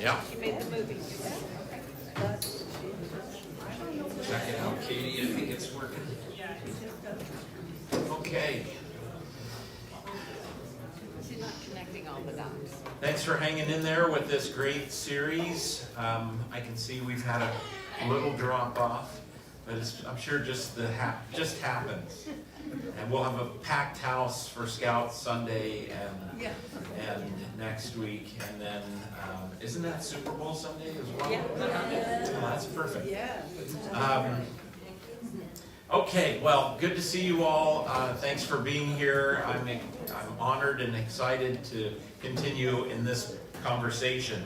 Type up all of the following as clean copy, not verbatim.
Yeah. She made the movie. Check it out, Katie. I think it's working. Okay. She's not connecting all the dots. Thanks for hanging in there with this great series. I can see we've had a little drop off, but I'm sure just happens. And we'll have a packed house for Scouts Sunday and next week, and then isn't that Super Bowl Sunday as well? Yeah. Oh, that's perfect. Yeah. Okay, well, good to see you all. Thanks for being here. I'm honored and excited to continue in this conversation.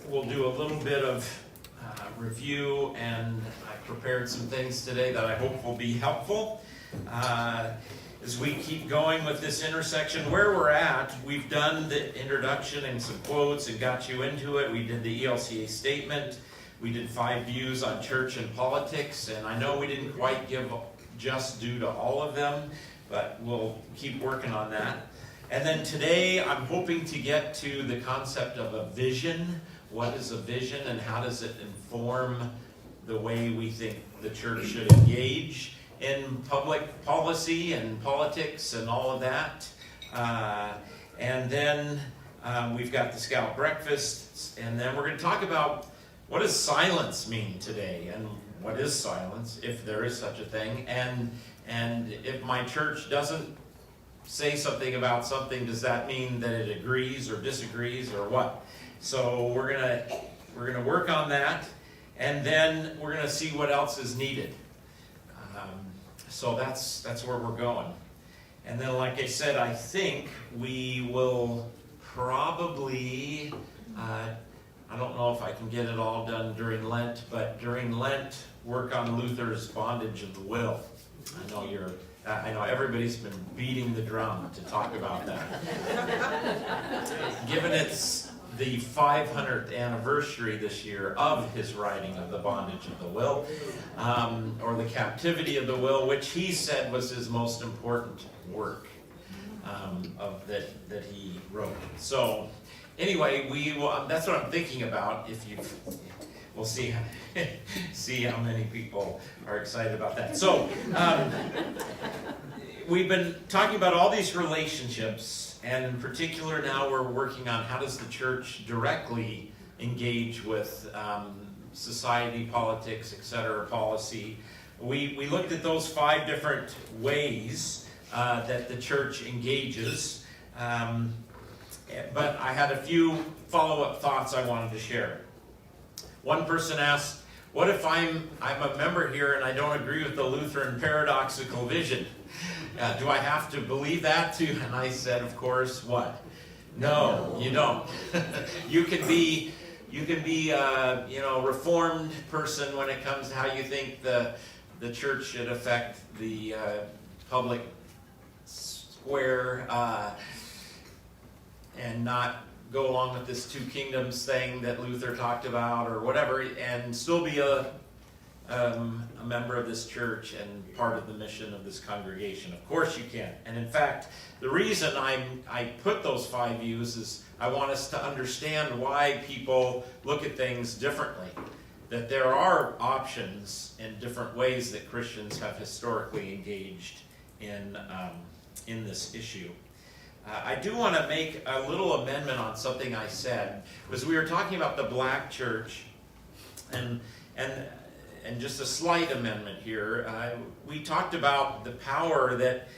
We'll do a little bit of review, and I prepared some things today that I hope will be helpful. As we keep going with this intersection, where we're at, we've done the introduction and some quotes and got you into it. We did the ELCA statement. We did 5 views on church and politics, and I know we didn't quite give just due to all of them, but we'll keep working on that. And then today, I'm hoping to get to the concept of a vision. What is a vision, and how does it inform the way we think the church should engage in public policy and politics and all of that? And then we've got the Scout breakfasts, and then we're going to talk about what does silence mean today, and what is silence, if there is such a thing, and if my church doesn't say something about something, does that mean that it agrees or disagrees or what? So we're gonna work on that, and then we're gonna see what else is needed. So that's where we're going. And then, like I said, I think we will probably, I don't know if I can get it all done during Lent, but during Lent, work on Luther's Bondage of the Will. I know everybody's been beating the drum to talk about that. Given it's the 500th anniversary this year of his writing of the Bondage of the Will, or the Captivity of the Will, which he said was his most important work that he wrote. So anyway, we will, that's what I'm thinking about. We'll see how many people are excited about that. So we've been talking about all these relationships, and in particular now we're working on how does the church directly engage with society, politics, etc., policy. We looked at those 5 different ways that the church engages, but I had a few follow-up thoughts I wanted to share. One person asked, what if I'm a member here and I don't agree with the Lutheran paradoxical vision? Do I have to believe that too? And I said, of course, what? No, you don't. You can be a reformed person when it comes to how you think the church should affect the public square, and not go along with this 2 kingdoms thing that Luther talked about or whatever, and still be a member of this church and part of the mission of this congregation. Of course you can. And in fact, the reason I put those 5 views is I want us to understand why people look at things differently. That there are options and different ways that Christians have historically engaged in this issue. I do want to make a little amendment on something I said, because we were talking about the black church, and just a slight amendment here. We talked about the power that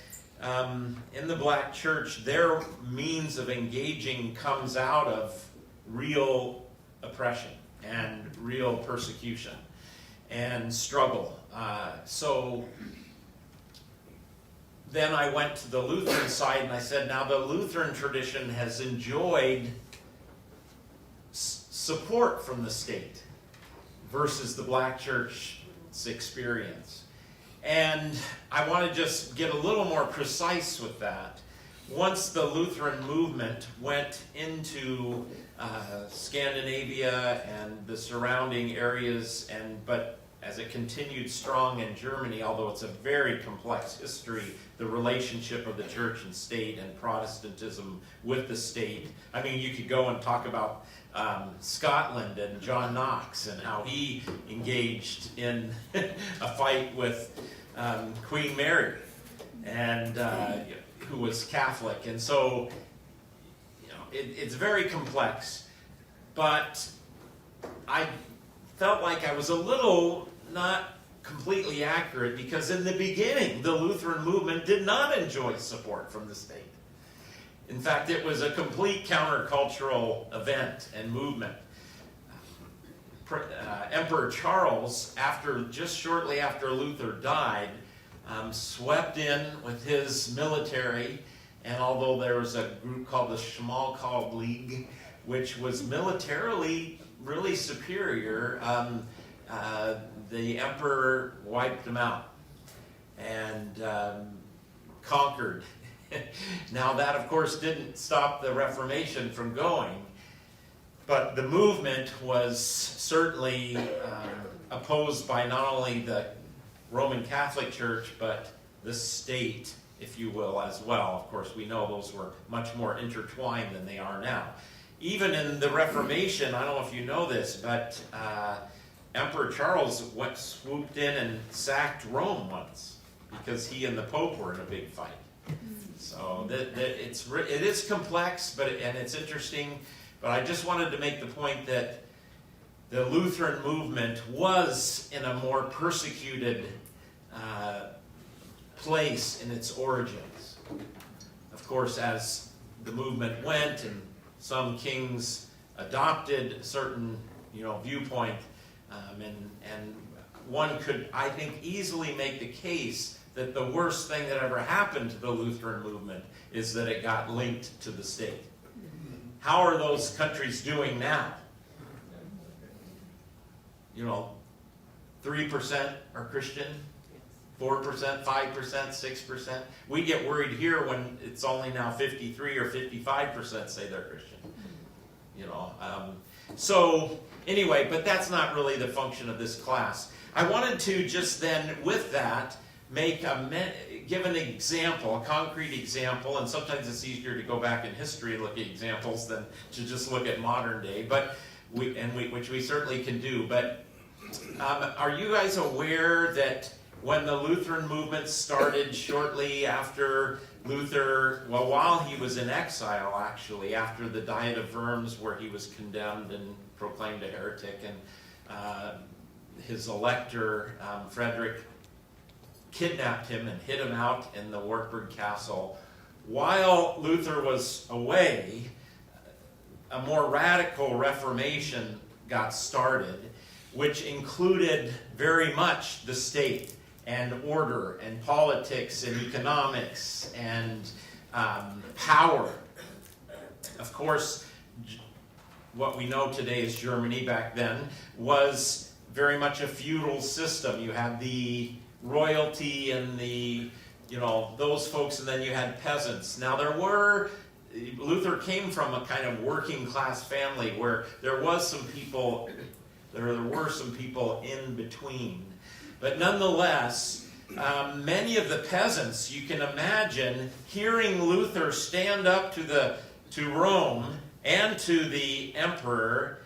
in the black church, their means of engaging comes out of real oppression and real persecution and struggle. So then I went to the Lutheran side and I said, now the Lutheran tradition has enjoyed support from the state versus the black church's experience. And I want to just get a little more precise with that. Once the Lutheran movement went into Scandinavia and the surrounding areas, but as it continued strong in Germany, although it's a very complex history, the relationship of the church and state and Protestantism with the state. I mean, you could go and talk about Scotland and John Knox and how he engaged in a fight with Queen Mary, and who was Catholic. And so, it's very complex. But I felt like I was a little not completely accurate, because in the beginning, the Lutheran movement did not enjoy support from the state. In fact, it was a complete countercultural event and movement. Emperor Charles, just shortly after Luther died, swept in with his military, and although there was a group called the Schmalkaldic League, which was militarily really superior, the emperor wiped them out and conquered. Now that, of course, didn't stop the Reformation from going, but the movement was certainly opposed by not only the Roman Catholic Church, but the state, if you will, as well. Of course, we know those were much more intertwined than they are now. Even in the Reformation, I don't know if you know this, but Emperor Charles swooped in and sacked Rome once because he and the Pope were in a big fight. So it is complex, and it's interesting. But I just wanted to make the point that the Lutheran movement was in a more persecuted place in its origins. Of course, as the movement went and some kings adopted a certain, viewpoint, and one could, I think, easily make the case that the worst thing that ever happened to the Lutheran movement is that it got linked to the state. How are those countries doing now? 3% are Christian, 4%, 5%, 6%. We get worried here when it's only now 53 or 55% say they're Christian. So anyway, but that's not really the function of this class. I wanted to just then, with that, give an example, a concrete example, and sometimes it's easier to go back in history and look at examples than to just look at modern day, which we certainly can do. But are you guys aware that when the Lutheran movement started shortly after Luther, while he was in exile, actually, after the Diet of Worms, where he was condemned and proclaimed a heretic, and his elector, Frederick, kidnapped him and hid him out in the Wartburg Castle. While Luther was away, a more radical Reformation got started, which included very much the state and order and politics and economics and power. Of course, what we know today as Germany back then was very much a feudal system. You had the royalty and those folks, and then you had peasants. Now Luther came from a kind of working class family where there were some people in between. But nonetheless, many of the peasants, you can imagine, hearing Luther stand up to Rome and to the emperor,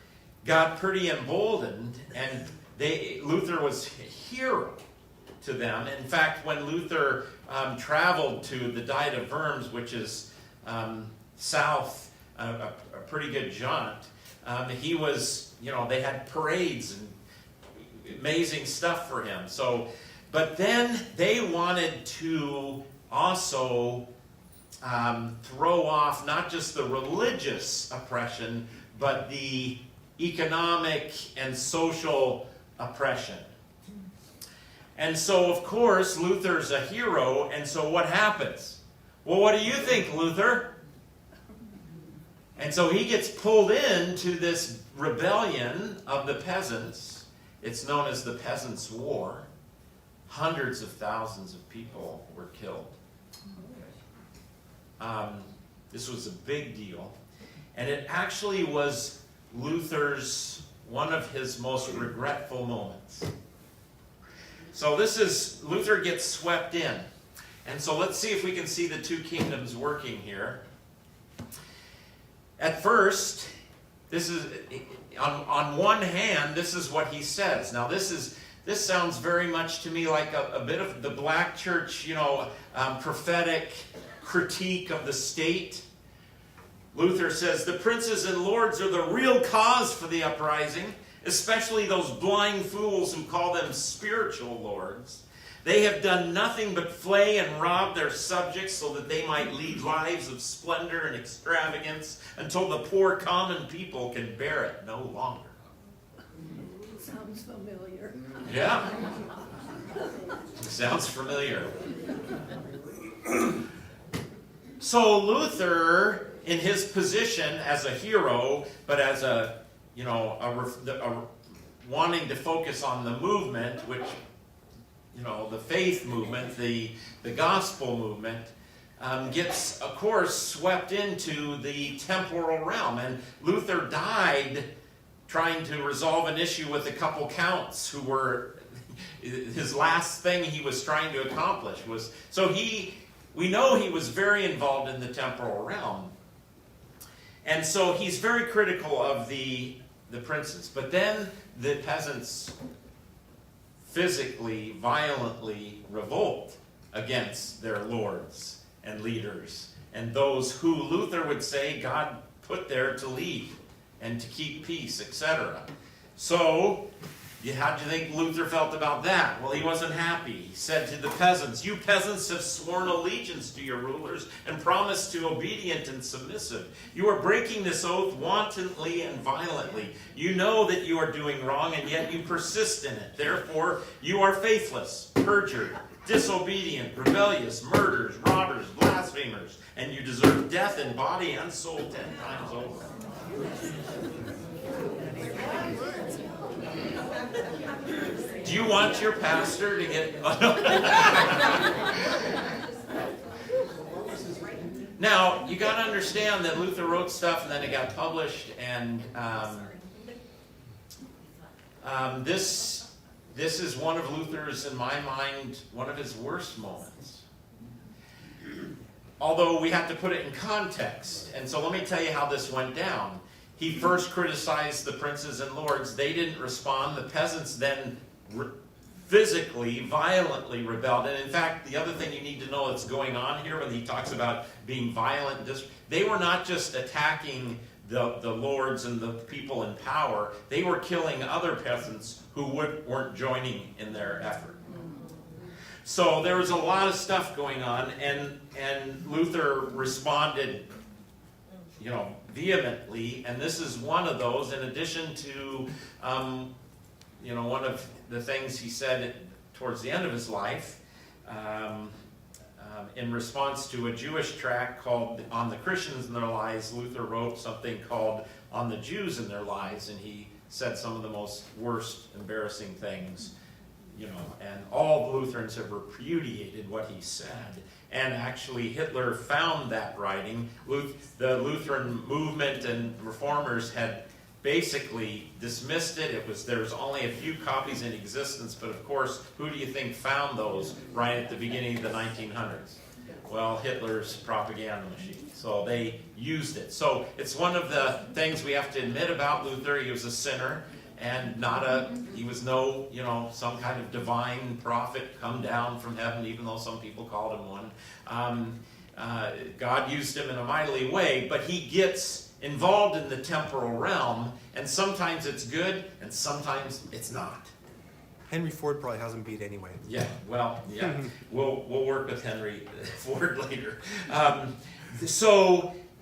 got pretty emboldened, and Luther was a hero to them. In fact, when Luther traveled to the Diet of Worms, which is south, a pretty good jaunt, he was, they had parades and amazing stuff for him. So, but then they wanted to also throw off not just the religious oppression, but the economic and social oppression. And so, of course, Luther's a hero, and so what happens? Well, what do you think, Luther? And so he gets pulled into this rebellion of the peasants. It's known as the Peasants' War. Hundreds of thousands of people were killed. This was a big deal. And it actually was one of his most regretful moments. So this is, Luther gets swept in. And so let's see if we can see the two kingdoms working here. At first, this is, on one hand, this is what he says. Now this sounds very much to me like a bit of the black church, prophetic critique of the state. Luther says, the princes and lords are the real cause for the uprising, especially those blind fools who call them spiritual lords. They have done nothing but flay and rob their subjects so that they might lead lives of splendor and extravagance until the poor common people can bear it no longer. Sounds familiar. Yeah. Sounds familiar. So Luther, in his position as a hero, but as a wanting to focus on the movement, which, the faith movement, the gospel movement, gets, of course, swept into the temporal realm. And Luther died trying to resolve an issue with a couple counts who were, his last thing he was trying to accomplish was, we know he was very involved in the temporal realm. And so he's very critical of the princes. But then the peasants physically, violently revolt against their lords and leaders and those who Luther would say God put there to lead and to keep peace, etc. So, how do you think Luther felt about that? Well, he wasn't happy. He said to the peasants, you peasants have sworn allegiance to your rulers and promised to be obedient and submissive. You are breaking this oath wantonly and violently. You know that you are doing wrong, and yet you persist in it. Therefore, you are faithless, perjured, disobedient, rebellious, murderers, robbers, blasphemers, and you deserve death in body and soul 10 times over. Do you want your pastor to get... Now, you got to understand that Luther wrote stuff and then it got published, and this is one of Luther's, in my mind, one of his worst moments. Although we have to put it in context. And so let me tell you how this went down. He first criticized the princes and lords. They didn't respond. The peasants then physically, violently rebelled. And in fact, the other thing you need to know that's going on here when he talks about being violent, they were not just attacking the lords and the people in power. They were killing other peasants who weren't joining in their effort. So there was a lot of stuff going on, and Luther responded, vehemently, and this is one of those, in addition to, one of the things he said towards the end of his life, in response to a Jewish tract called On the Christians and Their Lies, Luther wrote something called On the Jews and Their Lies, and he said some of the most worst, embarrassing things, and all Lutherans have repudiated what he said. And actually Hitler found that writing. The Lutheran movement and reformers had basically dismissed it. There was only a few copies in existence, but of course, who do you think found those right at the beginning of the 1900s? Well, Hitler's propaganda machine. So they used it. So it's one of the things we have to admit about Luther. He was a sinner. And he was no, some kind of divine prophet come down from heaven, even though some people called him one. God used him in a mighty way, but he gets involved in the temporal realm, and sometimes it's good, and sometimes it's not. Henry Ford probably has him beat anyway. Yeah, well, yeah. We'll work with Henry Ford later.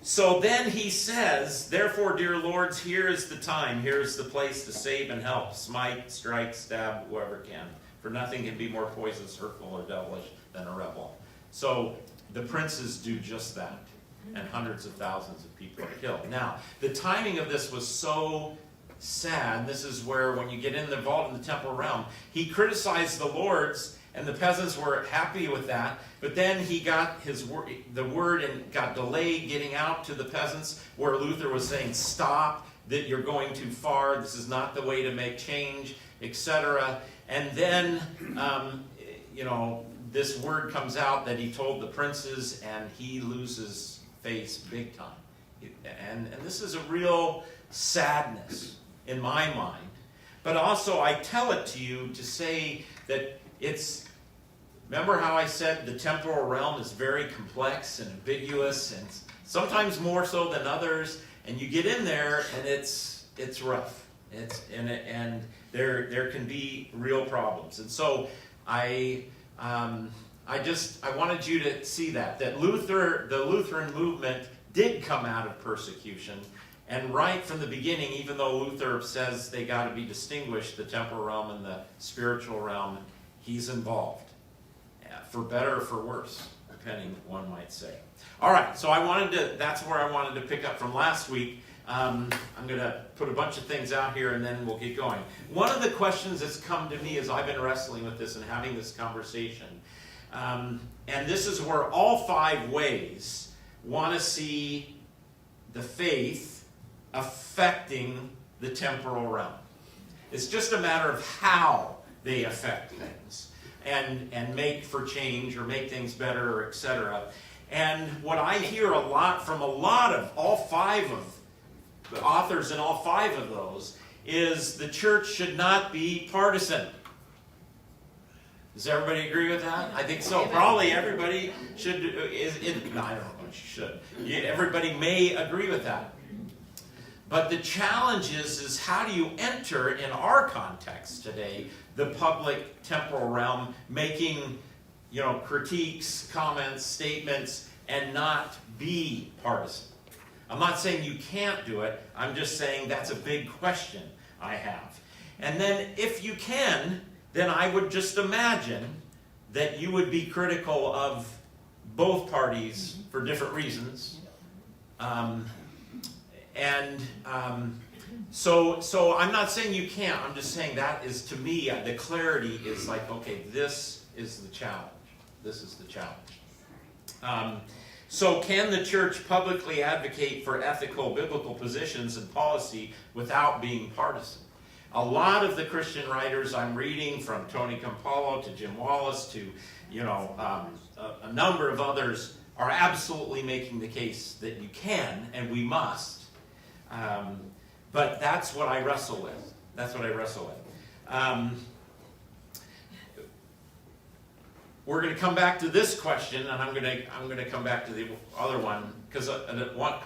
So then he says, therefore, dear lords, here is the time, here is the place to save and help, smite, strike, stab, whoever can. For nothing can be more poisonous, hurtful, or devilish than a rebel. So the princes do just that, and hundreds of thousands of people are killed. Now, the timing of this was so sad. This is where, when you get involved in the temporal realm, he criticized the lords, and the peasants were happy with that. But then he got the word and got delayed getting out to the peasants, where Luther was saying, stop, that you're going too far, this is not the way to make change, etc. And then, this word comes out that he told the princes, and he loses face big time. And this is a real sadness in my mind. But also, I tell it to you to say that remember how I said the temporal realm is very complex and ambiguous, and sometimes more so than others, and you get in there, and it's rough. And there can be real problems. And so I wanted you to see that the Lutheran movement did come out of persecution, and right from the beginning, even though Luther says they got to be distinguished, the temporal realm and the spiritual realm, he's involved, for better or for worse, depending, one might say. All right, so that's where I wanted to pick up from last week. I'm going to put a bunch of things out here, and then we'll get going. One of the questions that's come to me as I've been wrestling with this and having this conversation, and this is where all 5 ways want to see the faith affecting the temporal realm. It's just a matter of how they affect things and make for change or make things better, etc. And what I hear a lot from all 5 of the authors in all 5 of those is the church should not be partisan. Does everybody agree with that? I think so. Probably everybody should. No, I don't know if you should. Everybody may agree with that. But the challenge is how do you enter, in our context today, the public temporal realm, making critiques, comments, statements, and not be partisan? I'm not saying you can't do it. I'm just saying that's a big question I have. And then if you can, then I would just imagine that you would be critical of both parties for different reasons. So I'm not saying you can't. I'm just saying that is, to me, the clarity is like, okay, this is the challenge. This is the challenge. So can the church publicly advocate for ethical, biblical positions and policy without being partisan? A lot of the Christian writers I'm reading, from Tony Campolo to Jim Wallace to, a number of others, are absolutely making the case that you can and we must. But that's what I wrestle with. We're going to come back to this question, and I'm going to come back to the other one, because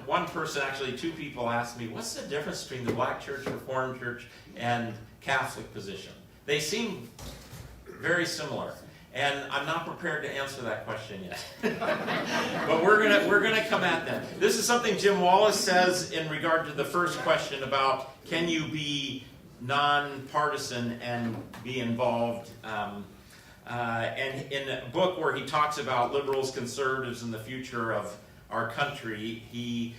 one person, actually 2 people, asked me, what's the difference between the Black Church, Reformed Church, and Catholic position? They seem very similar, and I'm not prepared to answer that question yet. But we're gonna come at that. This is something Jim Wallace says in regard to the first question about can you be nonpartisan and be involved. And in a book where he talks about liberals, conservatives, and the future of our country, he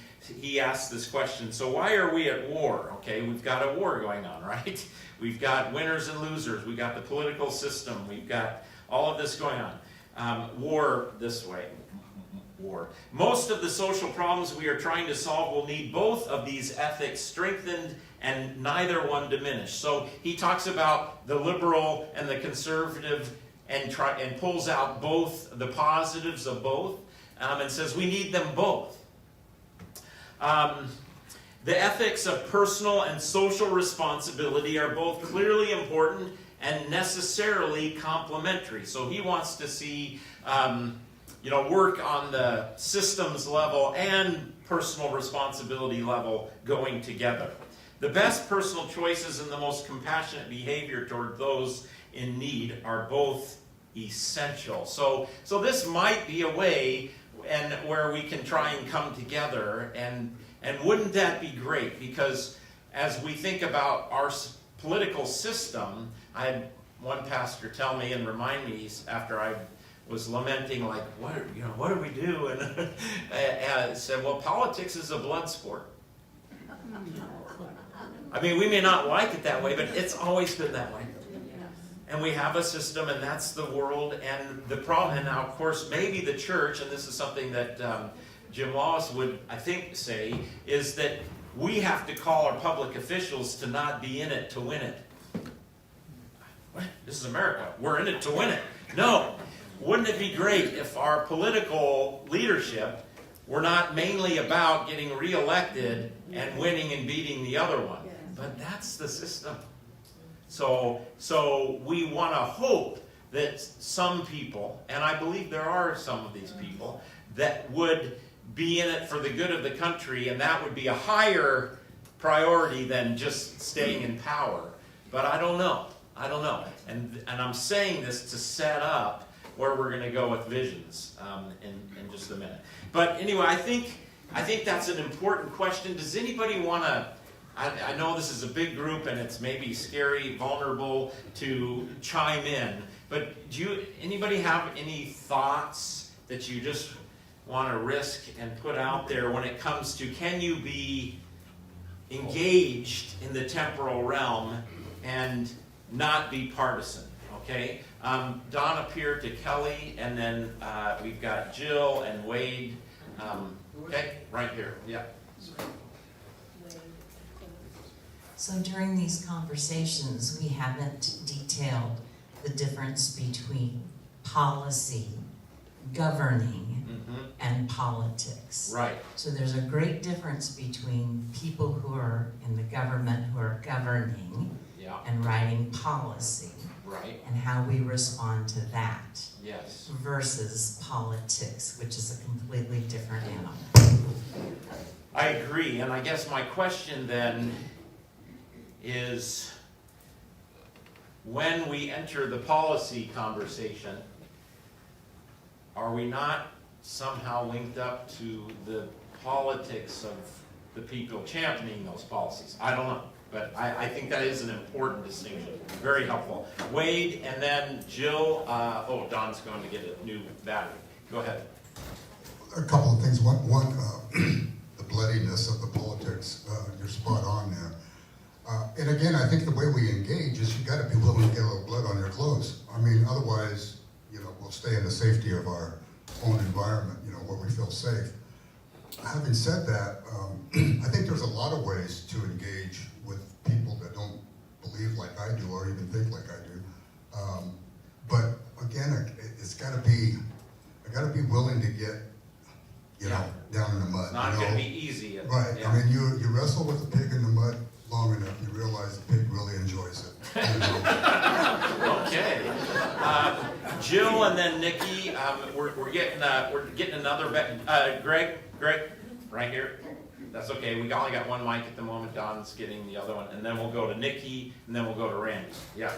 asks this question, so why are we at war? Okay, we've got a war going on, right? We've got winners and losers. We've got the political system. We've got all of this going on. War this way. War. Most of the social problems we are trying to solve will need both of these ethics strengthened and neither one diminished. So he talks about the liberal and the conservative and pulls out both the positives of both, and says we need them both. The ethics of personal and social responsibility are both clearly important and necessarily complementary. So he wants to see work on the systems level and personal responsibility level going together. The best personal choices and the most compassionate behavior toward those in need are both essential. So this might be a way where we can try and come together, and wouldn't that be great? Because as we think about our political system, I had one pastor tell me and remind me after I was lamenting, like, what do we do? And said, well, politics is a blood sport. I mean, we may not like it that way, but it's always been that way. And we have a system, and that's the world. And the problem, and now, of course, maybe the church, and this is something that Jim Wallace would, I think, say, is that we have to call our public officials to not be in it to win it. What? This is America. We're in it to win it. No. Wouldn't it be great if our political leadership were not mainly about getting reelected and winning and beating the other one? But that's the system. So we want to hope that some people, and I believe there are some of these people, that would be in it for the good of the country, and that would be a higher priority than just staying in power. But I don't know. And I'm saying this to set up where we're going to go with visions in just a minute. But anyway, I think that's an important question. Does anybody want to, I know this is a big group and it's maybe scary, vulnerable to chime in, but anybody have any thoughts that you just want to risk and put out there when it comes to, can you be engaged in the temporal realm and not be partisan? Okay, Don up here to Kelly, and then we've got Jill and Wade. Okay, right here. Yeah. So during these conversations, we haven't detailed the difference between policy, governing, and politics. Right. So there's a great difference between people who are in the government who are governing and writing policy. Right. And how we respond to that. Yes. Versus politics, which is a completely different animal. I agree, and I guess my question then is, when we enter the policy conversation, are we not somehow linked up to the politics of the people championing those policies? I don't know. But I think that is an important distinction. Very helpful. Wade, and then Jill. Don's going to get a new battery. Go ahead. A couple of things. One, the bloodiness of the politics. You're spot on there. And again, I think the way we engage is you got to be willing to get a little blood on your clothes. I mean, otherwise, we'll stay in the safety of our own environment, where we feel safe. Having said that, I think there's a lot of ways to engage with people that don't believe like I do or even think like I do. But again, it's got to be, I got to be willing to get, down in the mud. It's not going to be easy. Right. Yeah. I mean, you wrestle with the pig in the mud long enough, you realize the pig really enjoys it. Okay. Jill and then Nikki. We're getting another. Greg, right here. That's okay. We only got one mic at the moment. Don's getting the other one, and then we'll go to Nikki, and then we'll go to Randy. Yeah.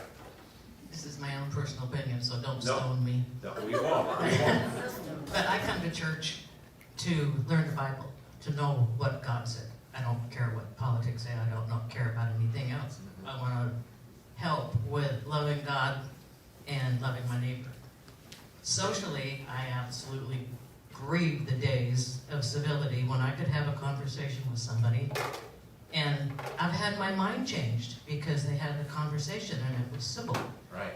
This is my own personal opinion, so don't stone me. No, we won't. But I come to church to learn the Bible, to know what God said. I don't care what politics say. I don't care about anything else. I want to help with loving God and loving my neighbor. Socially, I absolutely grieve the days of civility when I could have a conversation with somebody, and I've had my mind changed because they had a conversation and it was civil. Right.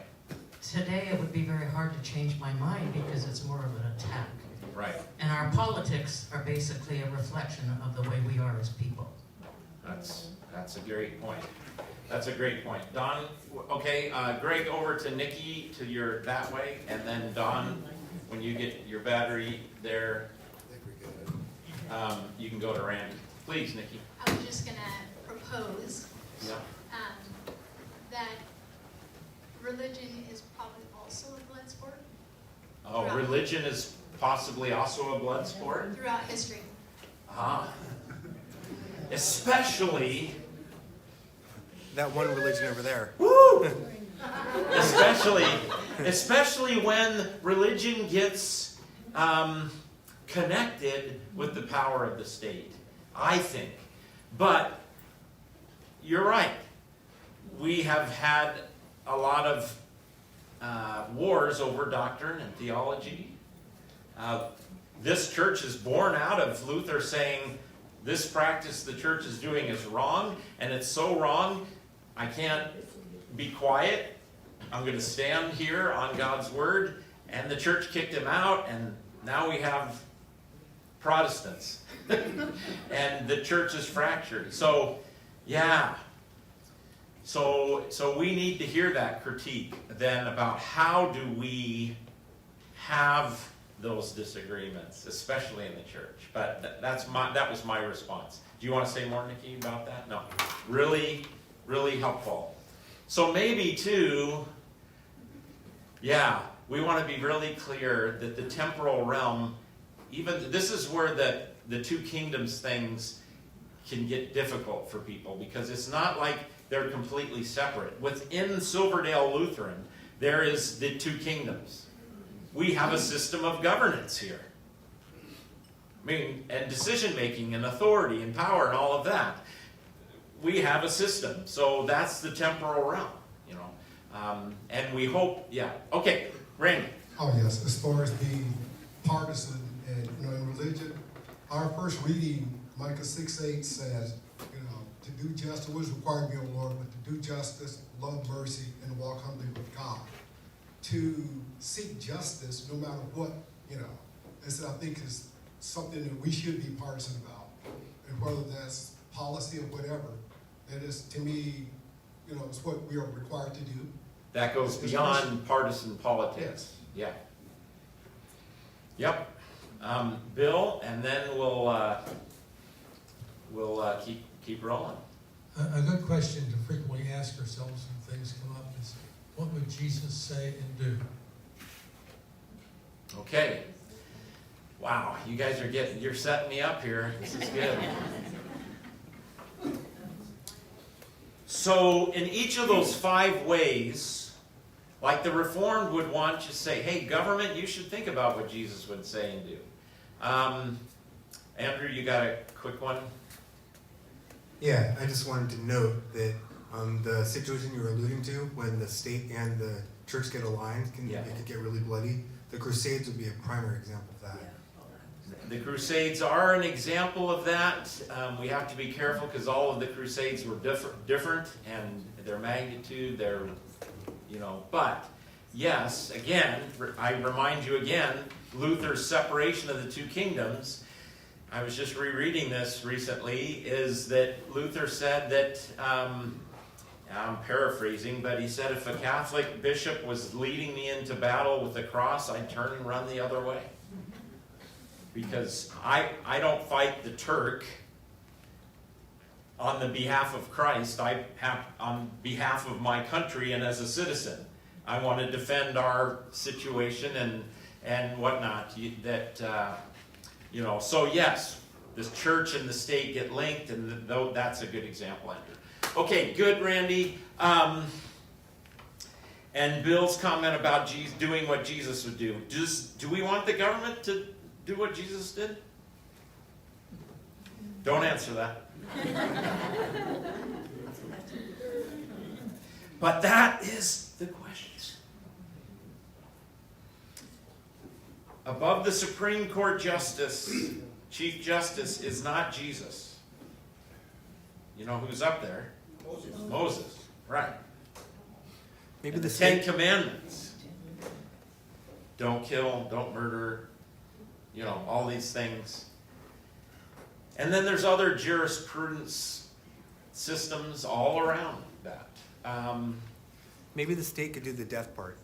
Today it would be very hard to change my mind because it's more of an attack. Right. And our politics are basically a reflection of the way we are as people. That's a great point. That's a great point. Don, okay, Greg, over to Nikki, to your that way, and then Don, when you get your battery there, you can go to Randy. Please, Nikki. I was just going to propose that religion is probably also a blood sport. Oh, religion is possibly also a blood sport? Throughout history. Especially... that one religion over there. Woo! Especially when religion gets connected with the power of the state, I think. But you're right. We have had a lot of wars over doctrine and theology. This church is born out of Luther saying, this practice the church is doing is wrong, and it's so wrong, I can't be quiet. I'm going to stand here on God's word. And the church kicked him out, and now we have Protestants. And the church is fractured. So, yeah. So we need to hear that critique then about how do we have those disagreements, especially in the church. But that was my response. Do you want to say more, Nikki, about that? No. Really, really helpful. So maybe too, yeah, we want to be really clear that the temporal realm, even this is where the two kingdoms things can get difficult for people, because it's not like they're completely separate. Within Silverdale Lutheran, there is the two kingdoms. We have a system of governance here. I mean, and decision-making and authority and power and all of that. We have a system. So that's the temporal realm, you know. And we hope, yeah. Okay, Randy. Oh, yes. As far as being partisan and, in religion, our first reading, Micah 6:8 says, to do justice, what is required of me, O Lord, but to do justice, love mercy, and walk humbly with God. To seek justice, no matter what, this I think is something that we should be partisan about. And whether that's policy or whatever, that is, to me, it's what we are required to do. That goes beyond partisan politics. Yes. Yeah. Yep. Bill, and then we'll keep rolling. A good question to frequently ask ourselves when things come up is, what would Jesus say and do? Okay. Wow, you guys you're setting me up here. This is good. So in each of those 5 ways, like the Reformed would want you to say, hey, government, you should think about what Jesus would say and do. Andrew, you got a quick one? Yeah, I just wanted to note that the situation you were alluding to, when the state and the church get aligned, it can get really bloody. The Crusades would be a primary example of that. The Crusades are an example of that. We have to be careful because all of the Crusades were different, and their magnitude, but yes, again, I remind you again, Luther's separation of the two kingdoms, I was just rereading this recently, is that Luther said that, I'm paraphrasing, but he said if a Catholic bishop was leading me into battle with the cross, I'd turn and run the other way. Because I don't fight the Turk on the behalf of Christ. I have on behalf of my country and as a citizen. I want to defend our situation and whatnot. So yes, the church and the state get linked, and that's a good example, Andrew. Okay, good, Randy. And Bill's comment about doing what Jesus would do. Do we want the government to do what Jesus did? Don't answer that. But that is the question. Above the Supreme Court Justice, Chief Justice, is not Jesus. You know who's up there? Moses. Right. Maybe and the the Ten Commandments. Don't kill, don't murder, all these things. And then there's other jurisprudence systems all around that. Maybe the state could do the death part.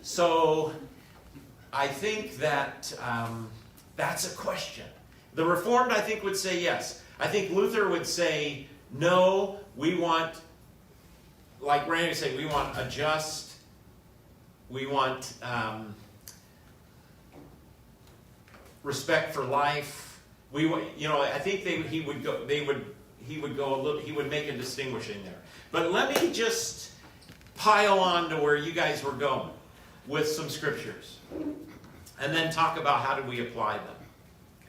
So I think that that's a question. The Reformed, I think, would say yes. I think Luther would say, no, we want, like Randy said, we want a just, we want respect for life. I think he would make a distinguishing there. But let me just pile on to where you guys were going with some scriptures, and then talk about how do we apply them.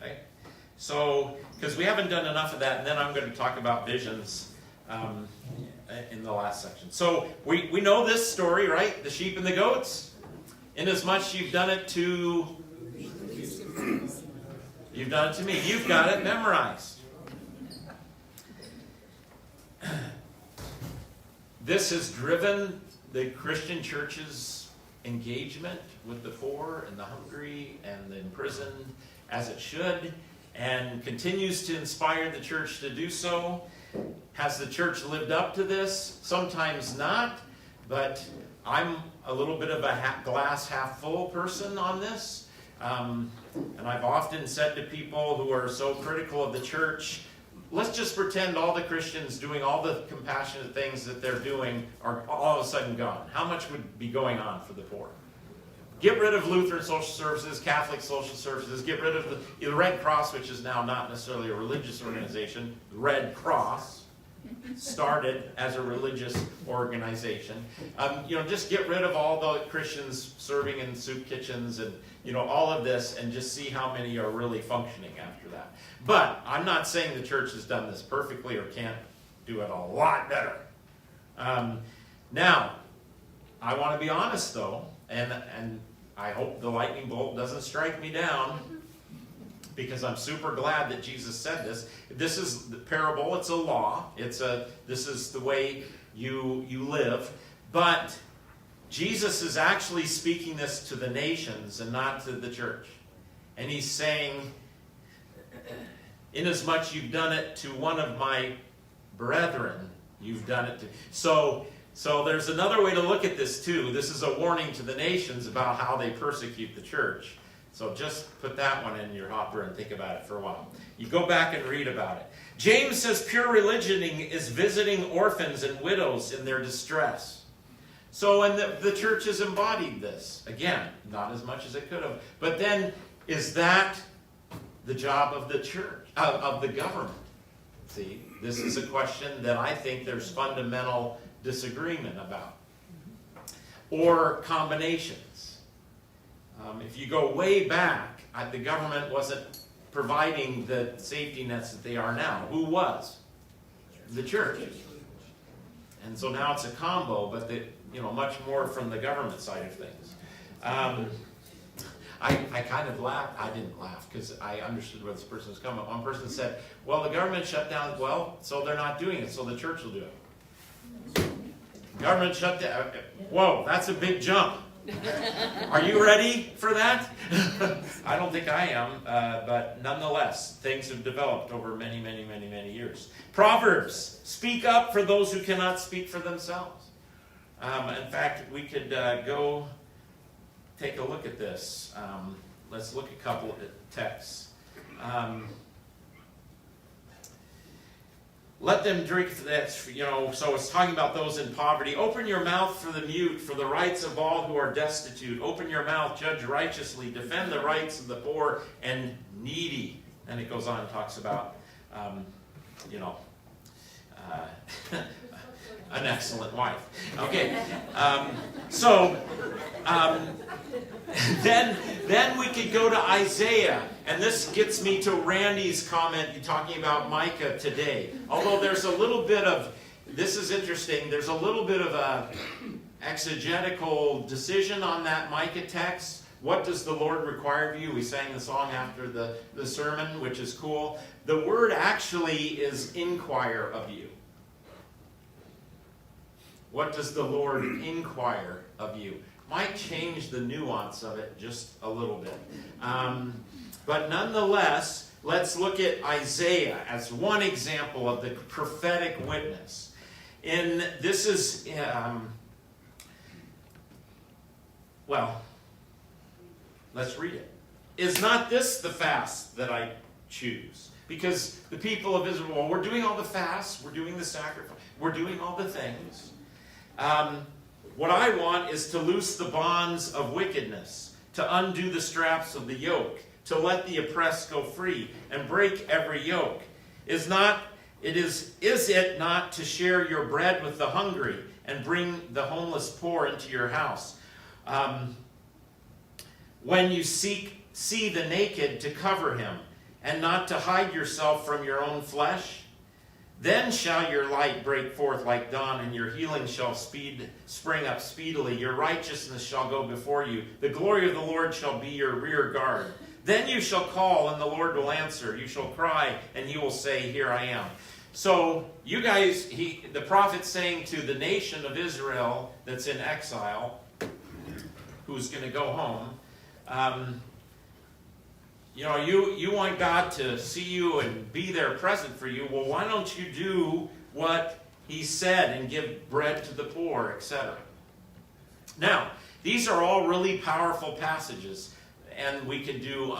Okay? So, because we haven't done enough of that, and then I'm going to talk about visions in the last section. So, we know this story, right? The sheep and the goats. Inasmuch you've done it to me. You've got it memorized. This has driven the Christian churches engagement with the poor and the hungry and the imprisoned as it should, and continues to inspire the church to do so. Has the church lived up to this? Sometimes not, but I'm a little bit of a glass half full person on this. And I've often said to people who are so critical of the church, let's just pretend all the Christians doing all the compassionate things that they're doing are all of a sudden gone. How much would be going on for the poor? Get rid of Lutheran social services, Catholic social services, get rid of the Red Cross, which is now not necessarily a religious organization. The Red Cross started as a religious organization. Just get rid of all the Christians serving in soup kitchens and, all of this, and just see how many are really functioning after that. But I'm not saying the church has done this perfectly or can't do it a lot better. Now, I want to be honest though, and I hope the lightning bolt doesn't strike me down, because I'm super glad that Jesus said this. This is the parable, it's a law. This is the way you live. But Jesus is actually speaking this to the nations and not to the church. And he's saying, inasmuch you've done it to one of my brethren, you've done it to... So there's another way to look at this too. This is a warning to the nations about how they persecute the church. So just put that one in your hopper and think about it for a while. You go back and read about it. James says pure religion is visiting orphans and widows in their distress. So, and the church has embodied this. Again, not as much as it could have. But then, is that the job of the church, of the government? See, this is a question that I think there's fundamental disagreement about. Or combinations. If you go way back, the government wasn't providing the safety nets that they are now. Who was? The church. And so now it's a combo, but much more from the government side of things. I kind of laughed. I didn't laugh because I understood where this person was coming. One person said, well, the government shut down. Well, so they're not doing it, so the church will do it. Government shut down. Whoa, that's a big jump. Are you ready for that? I don't think I am, but nonetheless, things have developed over many, many, many, many years. Proverbs, speak up for those who cannot speak for themselves. In fact, we could go take a look at this. Let's look at a couple of texts. Let them drink that, so it's talking about those in poverty. Open your mouth for the mute, for the rights of all who are destitute. Open your mouth, judge righteously, defend the rights of the poor and needy. And it goes on and talks about, an excellent wife. Okay, then we could go to Isaiah, and this gets me to Randy's comment talking about Micah today. Although there's a little bit of, this is interesting, there's a little bit of a exegetical decision on that Micah text. What does the Lord require of you? We sang the song after the sermon, which is cool. The word actually is inquire of you. What does the Lord inquire of you? Might change the nuance of it just a little bit. But nonetheless, let's look at Isaiah as one example of the prophetic witness. This is, let's read it. Is not this the fast that I choose? Because the people of Israel, we're doing all the fasts, we're doing the sacrifice, we're doing all the things. What I want is to loose the bonds of wickedness, to undo the straps of the yoke, to let the oppressed go free, and break every yoke. Is it not to share your bread with the hungry, and bring the homeless poor into your house? When you see the naked, to cover him, and not to hide yourself from your own flesh? Then shall your light break forth like dawn, and your healing shall spring up speedily. Your righteousness shall go before you. The glory of the Lord shall be your rear guard. Then you shall call, and the Lord will answer. You shall cry, and he will say, here I am. So you guys, the prophet's saying to the nation of Israel that's in exile, who's going to go home. You want God to see you and be there present for you. Well, why don't you do what he said and give bread to the poor, etc. Now, these are all really powerful passages, and we could do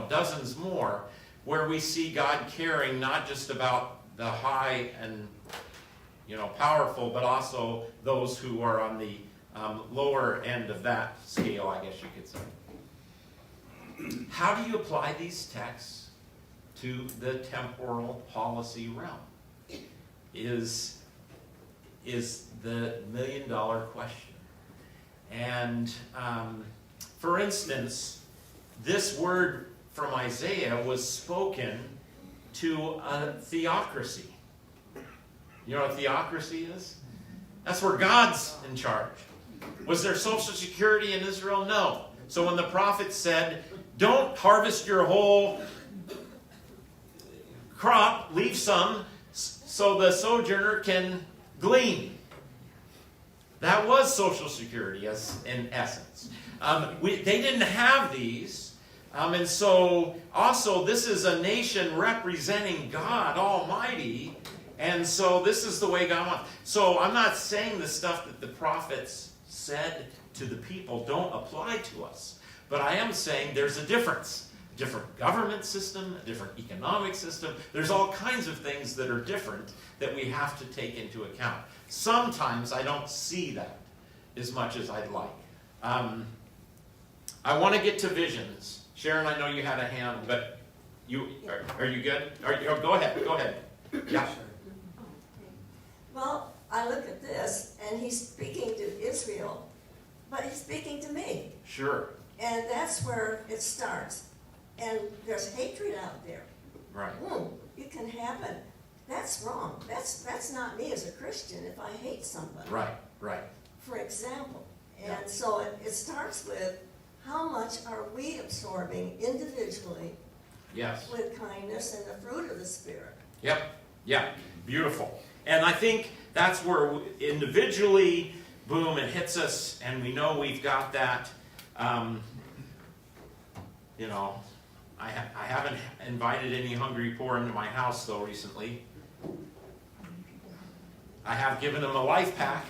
dozens more where we see God caring not just about the high and powerful, but also those who are on the lower end of that scale, I guess you could say. How do you apply these texts to the temporal policy realm? Is the million-dollar question. And for instance, this word from Isaiah was spoken to a theocracy. You know what a theocracy is? That's where God's in charge. Was there Social Security in Israel? No. So when the prophet said, don't harvest your whole crop, leave some so the sojourner can glean. That was Social Security in essence. They didn't have these. And so also this is a nation representing God Almighty. And so this is the way God wants. So I'm not saying the stuff that the prophets said to the people don't apply to us. But I am saying there's a difference. A different government system, a different economic system. There's all kinds of things that are different that we have to take into account. Sometimes I don't see that as much as I'd like. I want to get to visions. Sharon, I know you had a hand, but are you good? Go ahead. Yeah. Well, I look at this, and he's speaking to Israel, but he's speaking to me. Sure. And that's where it starts. And there's hatred out there. Right. It can happen. That's wrong. That's not me as a Christian if I hate somebody. Right. For example. And so it starts with how much are we absorbing individually with kindness and the fruit of the Spirit. Yep. Beautiful. And I think that's where individually, boom, it hits us, and we know we've got that. I haven't invited any hungry poor into my house, though, recently. I have given them a life pack.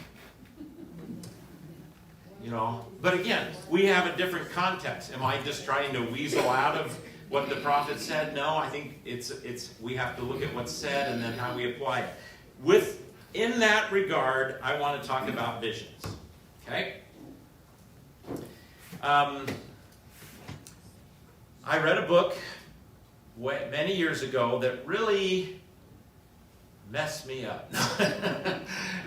But again, we have a different context. Am I just trying to weasel out of what the prophet said? No, I think we have to look at what's said and then how we apply it. In that regard, I want to talk about visions. Okay? I read a book many years ago that really messed me up.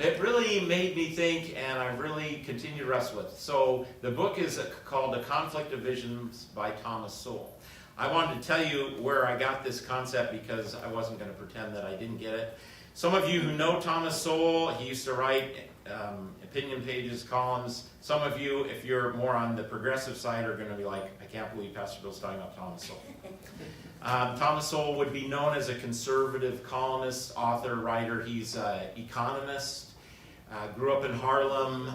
It really made me think, and I really continue to wrestle with. So the book is called A Conflict of Visions by Thomas Sowell. I wanted to tell you where I got this concept because I wasn't going to pretend that I didn't get it. Some of you who know Thomas Sowell, he used to write opinion pages, columns. Some of you, if you're more on the progressive side, are going to be like, I can't believe Pastor Bill's talking about Thomas Sowell. Thomas Sowell would be known as a conservative columnist, author, writer. He's an economist, grew up in Harlem,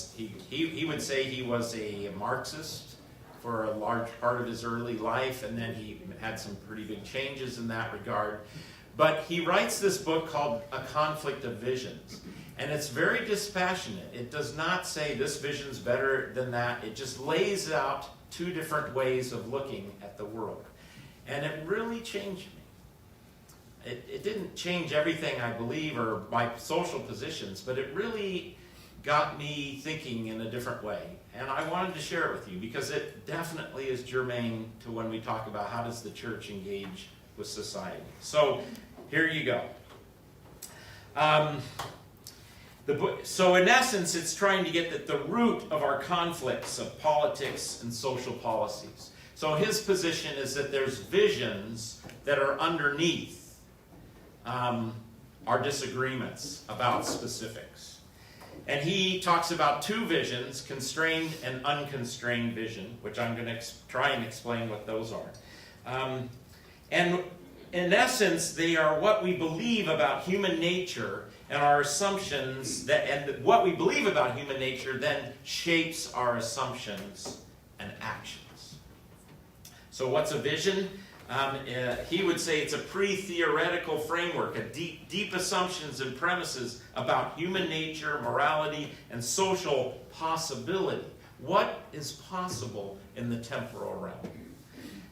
he would say he was a Marxist for a large part of his early life, and then he had some pretty big changes in that regard. But he writes this book called A Conflict of Visions, and it's very dispassionate. It does not say this vision's better than that. It just lays out two different ways of looking at the world. And it really changed me. It didn't change everything I believe or my social positions, but it really got me thinking in a different way. And I wanted to share it with you because it definitely is germane to when we talk about how does the church engage with society. So here you go. So in essence, it's trying to get at the root of our conflicts of politics and social policies. So his position is that there's visions that are underneath our disagreements about specifics. And he talks about two visions, constrained and unconstrained vision, which I'm going to try and explain what those are. And in essence, they are what we believe about human nature and our assumptions, and what we believe about human nature then shapes our assumptions and actions. So what's a vision? He would say it's a pre-theoretical framework, a deep assumptions and premises about human nature, morality, and social possibility. What is possible in the temporal realm?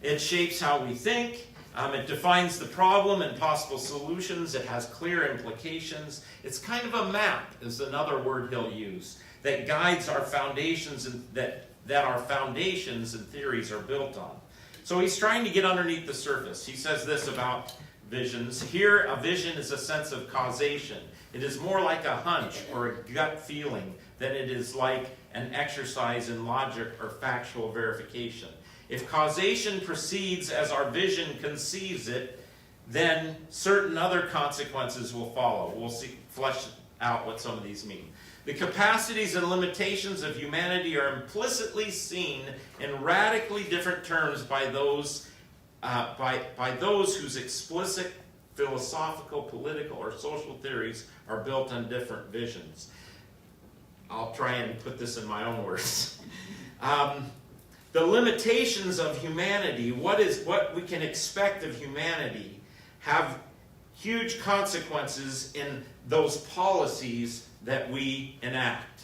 It shapes how we think. It defines the problem and possible solutions. It has clear implications. It's kind of a map, is another word he'll use, that guides our foundations and that our foundations and theories are built on. So he's trying to get underneath the surface. He says this about visions. Here, a vision is a sense of causation. It is more like a hunch or a gut feeling than it is like an exercise in logic or factual verification. If causation proceeds as our vision conceives it, then certain other consequences will follow. We'll flesh out what some of these mean. The capacities and limitations of humanity are implicitly seen in radically different terms by those whose explicit philosophical, political, or social theories are built on different visions. I'll try and put this in my own words. The limitations of humanity, what we can expect of humanity, have huge consequences in those policies that we enact.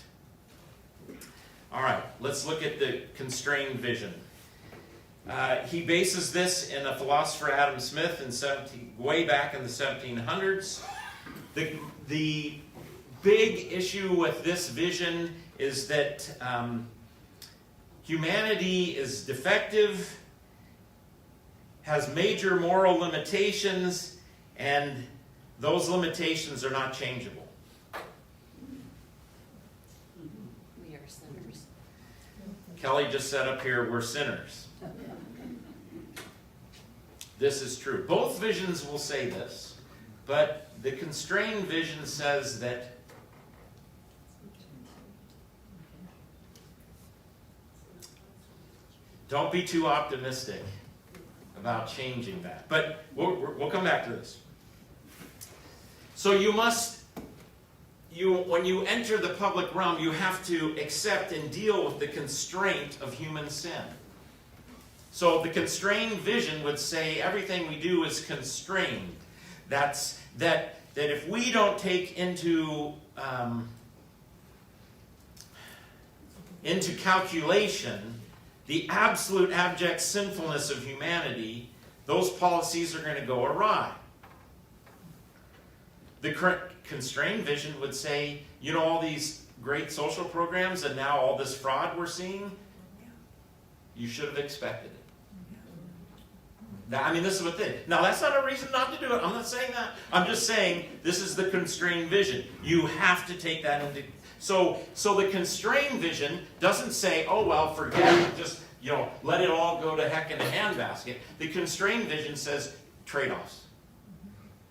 All right, let's look at the constrained vision. He bases this in a philosopher, Adam Smith, way back in the 1700s. The big issue with this vision is that humanity is defective, has major moral limitations, and those limitations are not changeable. We are sinners. Kelly just said up here, we're sinners. This is true. Both visions will say this, but the constrained vision says that don't be too optimistic about changing that. But we'll come back to this. So when you enter the public realm, you have to accept and deal with the constraint of human sin. So the constrained vision would say everything we do is constrained. That if we don't take into calculation the absolute abject sinfulness of humanity, those policies are going to go awry. The current constrained vision would say, you know, all these great social programs and now all this fraud we're seeing, you should have expected it. I mean, this is what they... Now, that's not a reason not to do it. I'm not saying that. I'm just saying this is the constrained vision. You have to take that into... So the constrained vision doesn't say, oh, well, forget it, just, let it all go to heck in a handbasket. The constrained vision says trade-offs.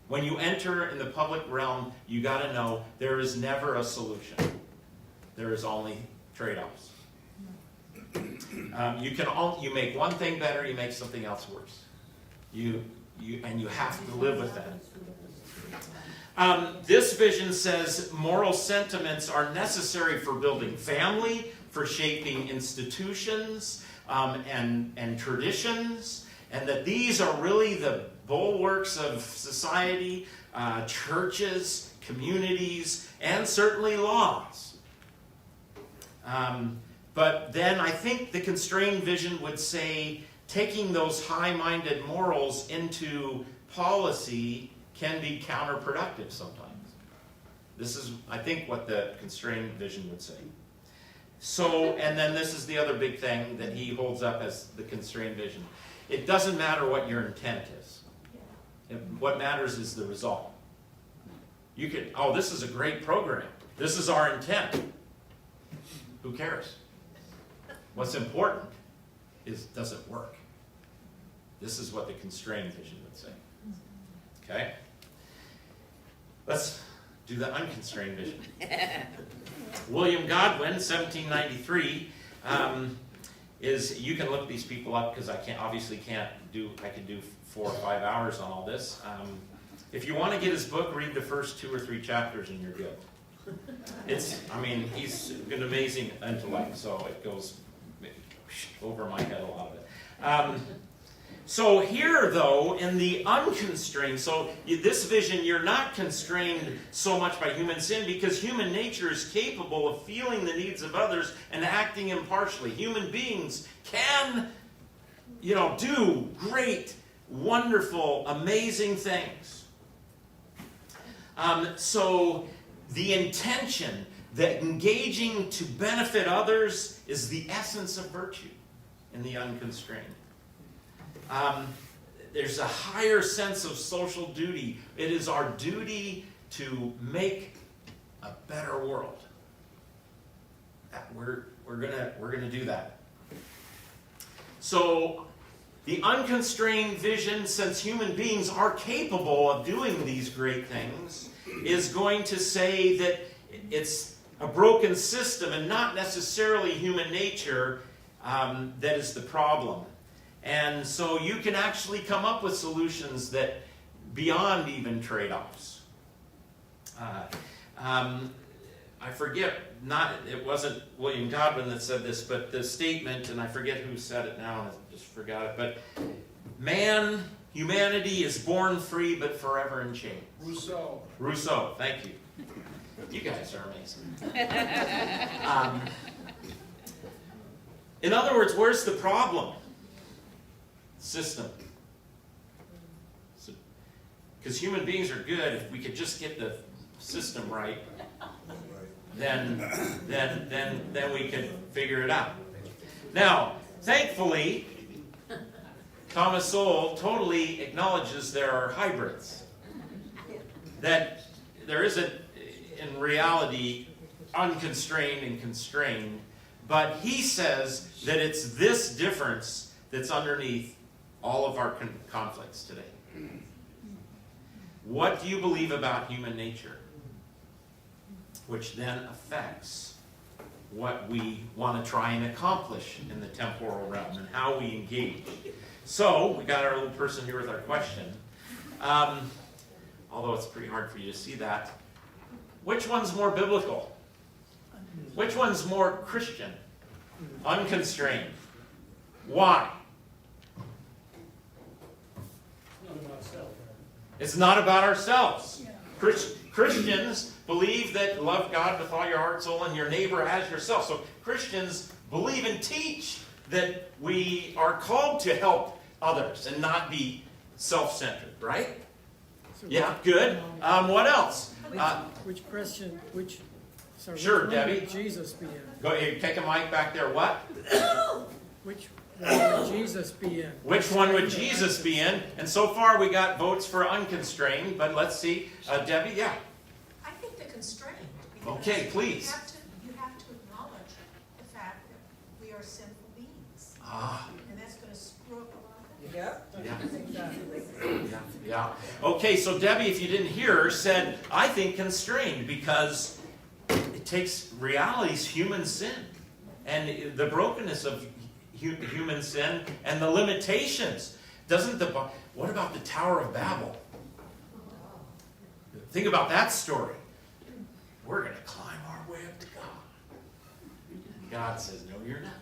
When you enter in the public realm, you got to know there is never a solution. There is only trade-offs. You make one thing better, you make something else worse. And you have to live with that. This vision says moral sentiments are necessary for building family, for shaping institutions and traditions, and that these are really the bulwarks of society, churches, communities, and certainly laws. But then I think the constrained vision would say taking those high-minded morals into policy can be counterproductive sometimes. This is, I think, what the constrained vision would say. So, and then this is the other big thing that he holds up as the constrained vision. It doesn't matter what your intent is. What matters is the result. You could, this is a great program. This is our intent. Who cares? What's important is, does it work? This is what the constrained vision would say. Okay? Let's do the unconstrained vision. William Godwin, 1793, is you can look these people up because I could do 4 or 5 hours on all this. If you want to get his book, read the first 2 or 3 chapters and you're good. He's an amazing intellect, so it goes over my head, a lot of it. So here, though, in the unconstrained, so this vision, you're not constrained so much by human sin because human nature is capable of feeling the needs of others and acting impartially. Human beings can, do great, wonderful, amazing things. So the intention, that engaging to benefit others is the essence of virtue in the unconstrained. There's a higher sense of social duty. It is our duty to make a better world. We're gonna do that. So the unconstrained vision, since human beings are capable of doing these great things, is going to say that it's a broken system and not necessarily human nature that is the problem. And so you can actually come up with solutions that beyond even trade-offs. I forget, it wasn't William Godwin that said this, but the statement, and I forget who said it now, and I just forgot it, but humanity is born free but forever in chains. Rousseau, thank you. You guys are amazing. In other words, where's the problem? System. Because human beings are good. If we could just get the system right, then we can figure it out. Now, thankfully, Thomas Sowell totally acknowledges there are hybrids. That there isn't, in reality, unconstrained and constrained, but he says that it's this difference that's underneath all of our conflicts today. What do you believe about human nature? Which then affects what we want to try and accomplish in the temporal realm and how we engage. So, we got our little person here with our question. Although it's pretty hard for you to see that. Which one's more biblical? Which one's more Christian? Unconstrained. Why? It's not about ourselves. Christians believe that love God with all your heart, soul, and your neighbor as yourself. So Christians believe and teach that we are called to help others and not be self-centered, right? Yeah, good. What else? Which Christian, Sure, Debbie. Would Jesus be in? Go ahead, take a mic back there. What? Which one would Jesus be in? Which one would Jesus be in? And so far we got votes for unconstrained, but let's see. Debbie, yeah. I think the constrained. Okay, please. You have to acknowledge the fact that we are sinful beings. And that's going to screw up a lot of things. Yeah. Okay, so Debbie, if you didn't hear her, said, I think constrained because it takes reality's human sin and the brokenness of human sin and the limitations. What about the Tower of Babel? Think about that story. We're going to climb our way up to God. God says, no, you're not.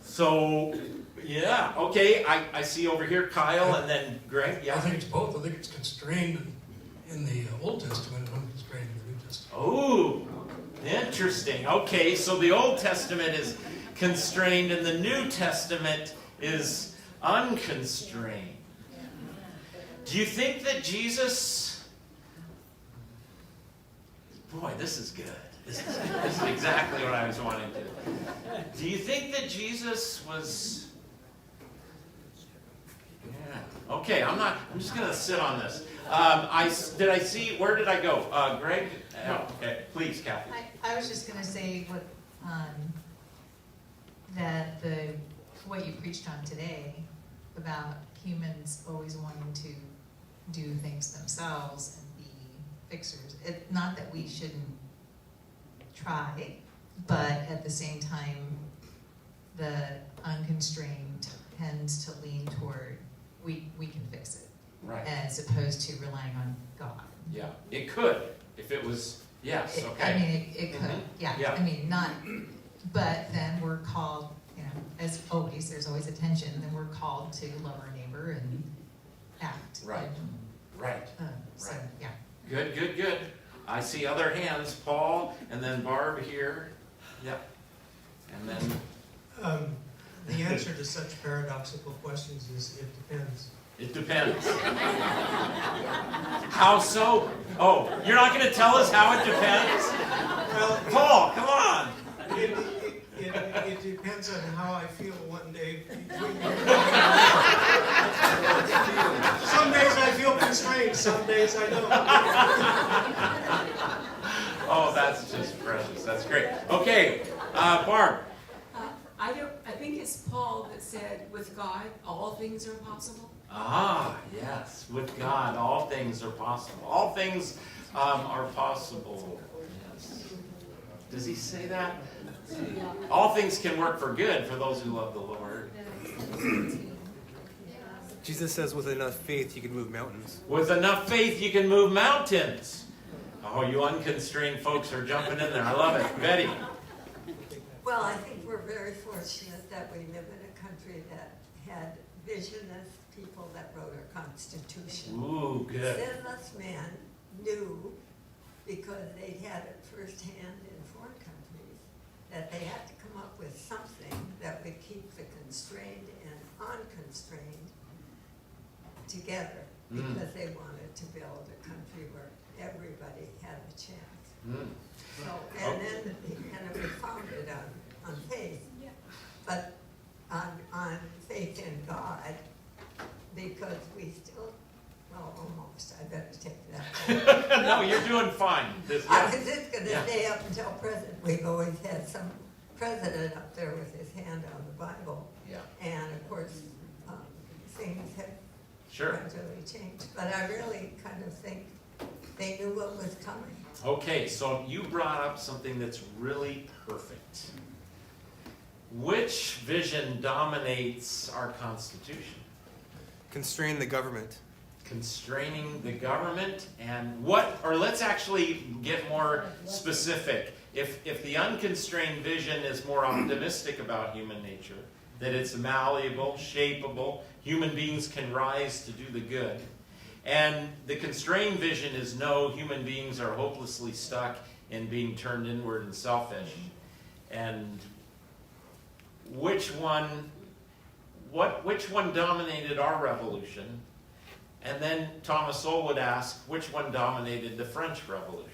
So, yeah, okay, I see over here Kyle and then Greg. Yeah. I think it's both. I think it's constrained in the Old Testament and unconstrained in the New Testament. Oh, interesting. Okay, so the Old Testament is constrained and the New Testament is unconstrained. Do you think that Jesus... Boy, this is good. This is exactly what I was wanting to... Do you think that Jesus was... Yeah. Okay, I'm just going to sit on this. Where did I go? Greg? Okay, please, Kathy. I was just going to say what you preached on today about humans always wanting to do things themselves and be fixers. Not that we shouldn't try, but at the same time, the unconstrained tends to lean toward, we can fix it, Right. as opposed to relying on God. Yeah. It could, if it was, yes, okay. I mean, it could, Mhm. yeah, Yeah. I mean, not, but then we're called, you know, as always, there's always a tension, then we're called to love our neighbor and act. Right. And, Right. so, Right. yeah. Good, good, good. I see other hands, Paul, and then Barb here. Yep. And then, The answer to such paradoxical questions is it depends. it depends. How so? Oh, you're not going to tell us how it depends? Well, Paul, come on. it depends on how I feel one day. Some days I feel constrained, some days I don't. Oh, that's just precious. That's great. Okay, Barb. I think it's Paul that said, with God, all things are possible. Ah, yes. With God, all things are possible. All things are possible. Yes. Does he say that? All things can work for good for those who love the Lord. Jesus says with enough faith you can move mountains. With enough faith, you can move mountains. Oh, you unconstrained folks are jumping in there. I love it. Betty. Well, I think we're very fortunate that we live in a country that had visionist people that wrote our Constitution. Ooh, good. Sinless men knew, because they'd had it firsthand in foreign countries, that they had to come up with something that would keep the constrained and unconstrained together, because they wanted to build a country where everybody had a chance. So, and then we founded on faith, but on faith in God, because we still, well, almost, I better take that back. No, you're doing fine. I was just going to say, up until present, we've always had some president up there with his hand on the Bible. Yeah. And of course, things have gradually changed. But I really kind of think they knew what was coming. Okay, so you brought up something that's really perfect. Which vision dominates our Constitution? Constrain the government. Constraining the government, and what, or let's actually get more specific. If the unconstrained vision is more optimistic about human nature, that it's malleable, shapeable, human beings can rise to do the good. And the constrained vision is no, human beings are hopelessly stuck in being turned inward and selfish. And which one dominated our revolution? And then Thomas Sowell would ask, which one dominated the French Revolution?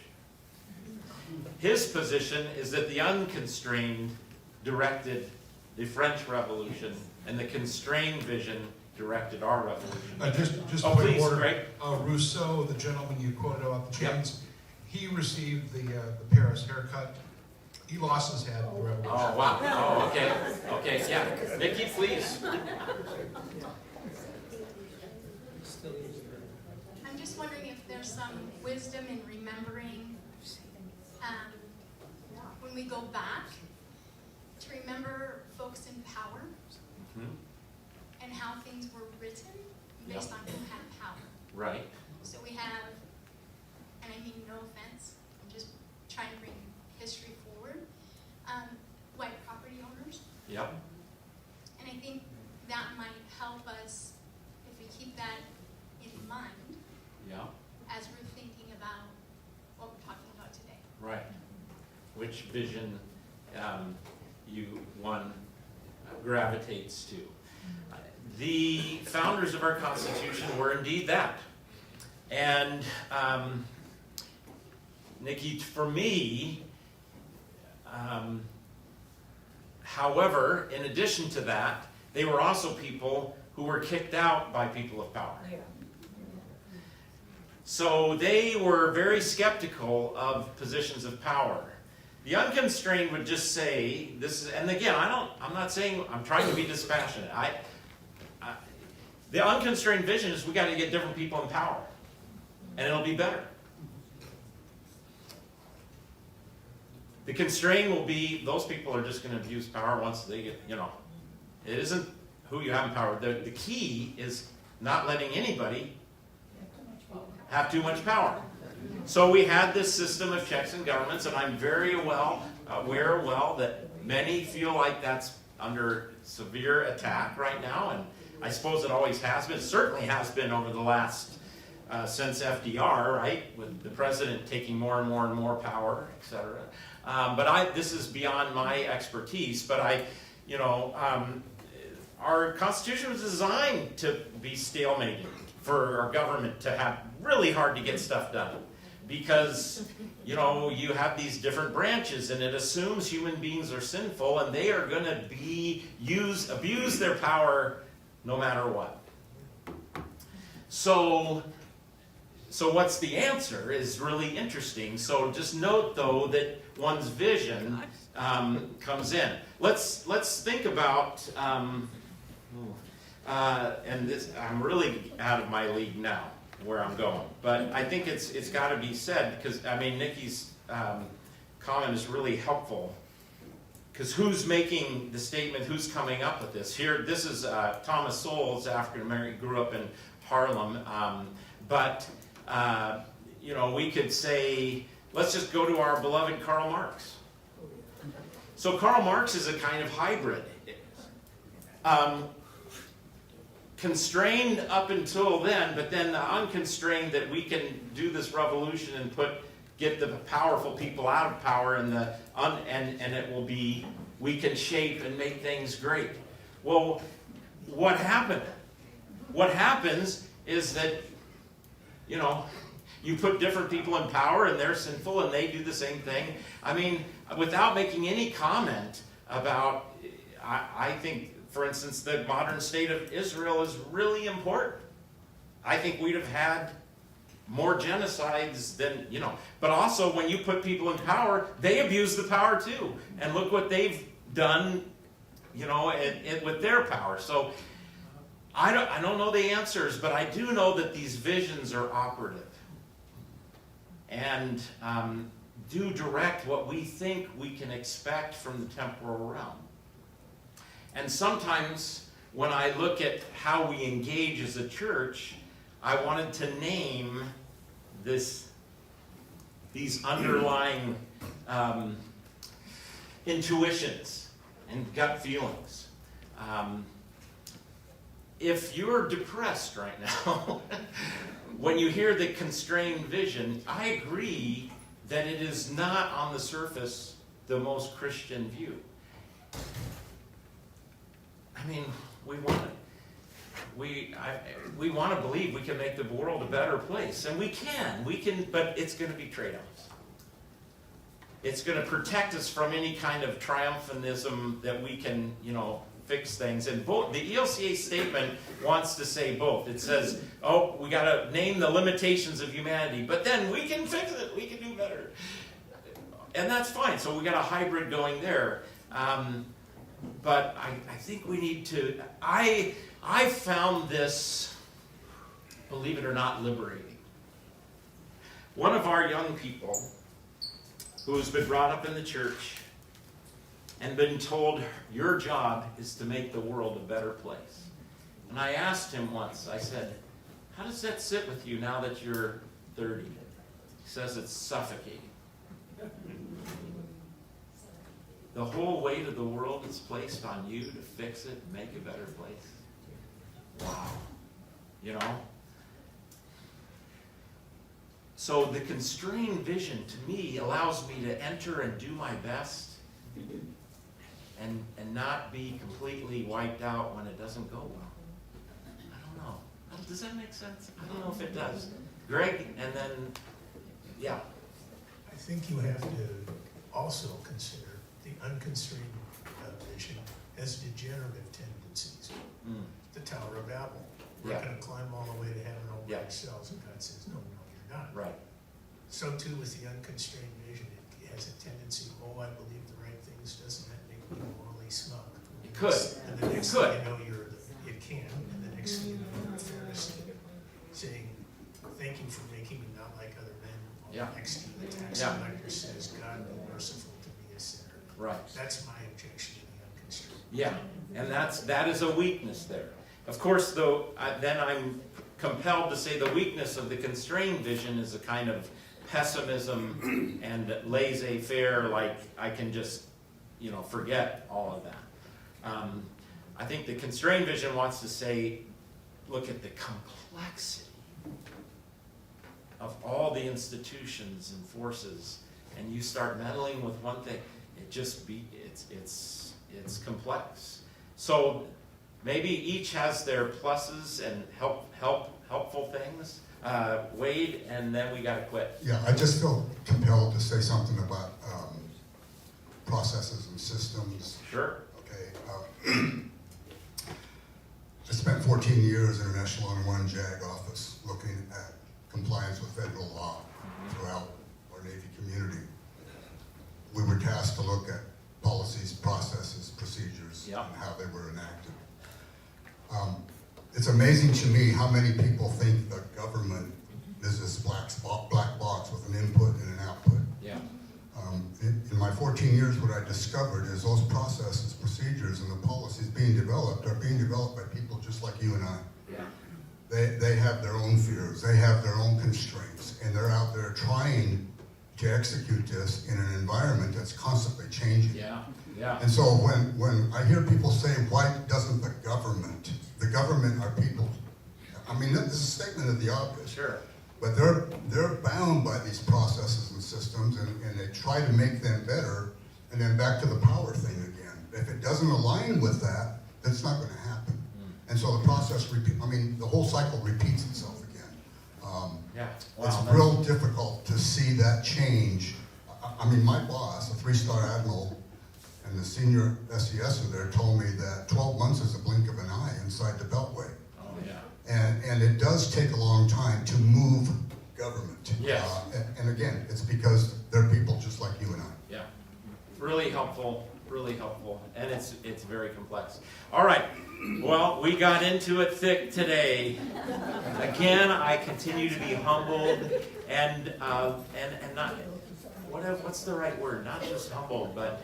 His position is that the unconstrained directed the French Revolution, and the constrained vision directed our revolution. Just oh, a point please, of order. Greg. Rousseau, the gentleman you quoted about the chains, he received the Paris haircut. He lost his head in the revolution. Oh, wow. Oh, okay. Okay, yeah. Nikki, please. I'm just wondering if there's some wisdom in remembering when we go back to remember folks in power and how things were written based on who had power. Right. So we have, and I mean no offense, I'm just trying to bring history forward, white property owners. Yep. And I think that might help us if we keep that in mind as we're thinking about what we're talking about today. Right. Which vision one gravitates to. The founders of our Constitution were indeed that. And Nikki, for me, however, in addition to that, they were also people who were kicked out by people of power. So they were very skeptical of positions of power. The unconstrained would just say, this is, and again, I'm not saying, I'm trying to be dispassionate. The unconstrained vision is we got to get different people in power, and it'll be better. The constraint will be those people are just going to abuse power once they get, it isn't who you have in power. The key is not letting anybody have too much power. So we had this system of checks and governments, and I'm very well aware that many feel like that's under severe attack right now, and I suppose it always has been. It certainly has been over the last, since FDR, right? With the president taking more and more and more power, etc. But this is beyond my expertise, but our Constitution was designed to be stalemated for our government to have really hard to get stuff done. Because, you have these different branches and it assumes human beings are sinful and they are going to abuse their power no matter what. So what's the answer is really interesting. So just note, though, that one's vision comes in. Let's think about, and this, I'm really out of my league now, where I'm going. But I think it's got to be said, because, Nikki's comment is really helpful. Because who's making the statement, who's coming up with this? Here, this is Thomas Sowell's African-American, grew up in Harlem. We could say, let's just go to our beloved Karl Marx. So Karl Marx is a kind of hybrid. Constrained up until then, but then unconstrained that we can do this revolution and get the powerful people out of power, and it will be, we can shape and make things great. Well, what happened? What happens is that, you put different people in power and they're sinful and they do the same thing. Without making any comment about, I think, for instance, the modern state of Israel is really important. I think we'd have had more genocides than, But also, when you put people in power, they abuse the power too. And look what they've done, with their power. So I don't know the answers, but I do know that these visions are operative. And do direct what we think we can expect from the temporal realm. And sometimes when I look at how we engage as a church, I wanted to name these underlying intuitions and gut feelings. If you're depressed right now, when you hear the constrained vision, I agree that it is not on the surface the most Christian view. We want to believe we can make the world a better place, and we can, but it's going to be trade-offs. It's going to protect us from any kind of triumphalism that we can, fix things. And both the ELCA statement wants to say both. It says, we got to name the limitations of humanity, but then we can fix it. We can do better, and that's fine. So we got a hybrid going there. But I think we need to. I found this, believe it or not, liberating. One of our young people, who has been brought up in the church and been told, your job is to make the world a better place. And I asked him once, I said, how does that sit with you now that you're 30? He says, it's suffocating. The whole weight of the world is placed on you to fix it and make a better place. Wow. So the constrained vision, to me, allows me to enter and do my best and not be completely wiped out when it doesn't go well. I don't know. Does that make sense? I don't know if it does. Greg, and then, yeah. I think you have to also consider the unconstrained vision as degenerative tendencies. The Tower of Babel. We're going to climb all the way to heaven all by ourselves, and God says, no, you're not. Right. So too with the unconstrained vision. It has a tendency, I believe the right things. Doesn't that make me morally smug? It could. And the next thing you know, it can. And the next thing you know, you're a Pharisee saying, thank you for making me not like other men. Next to you, the tax collector says, God be merciful to me. center. Right. That's my objection to the unconstrained. Yeah, and that is a weakness there. Of course, though, then I'm compelled to say the weakness of the constrained vision is a kind of pessimism and laissez-faire, like I can just, forget all of that. I think the constrained vision wants to say, look at the complexity of all the institutions and forces, and you start meddling with one thing, it's complex. So maybe each has their pluses and helpful things. Wade, and then we gotta quit. Yeah, I just feel compelled to say something about processes and systems. Sure. Okay. I spent 14 years in an Echelon 1 JAG office looking at compliance with federal law throughout our Navy community. We were tasked to look at policies, processes, procedures, and how they were enacted. It's amazing to me how many people think the government is this black box with an input and an output. Yeah. In my 14 years, what I discovered is those processes, procedures, and the policies being developed are being developed by people just like you and I. Yeah. They have their own fears, they have their own constraints, and they're out there trying to execute this in an environment that's constantly changing. Yeah. Yeah. And so when I hear people say, why doesn't the government are people, I mean, this is a statement of the obvious. Sure. But they're bound by these processes and systems, and they try to make them better, and then back to the power thing again. If it doesn't align with that, it's not going to happen. And so the process, the whole cycle repeats itself again. Yeah. It's real difficult to see that change. My boss, a 3-star admiral, and the senior SESer there told me that 12 months is a blink of an eye inside the Beltway. Oh, yeah. And it does take a long time to move government. Yes. And again, it's because they're people just like you and I. Yeah. Really helpful, and it's very complex. All right. Well, we got into it thick today. Again, I continue to be humbled and not, what's the right word? Not just humbled, but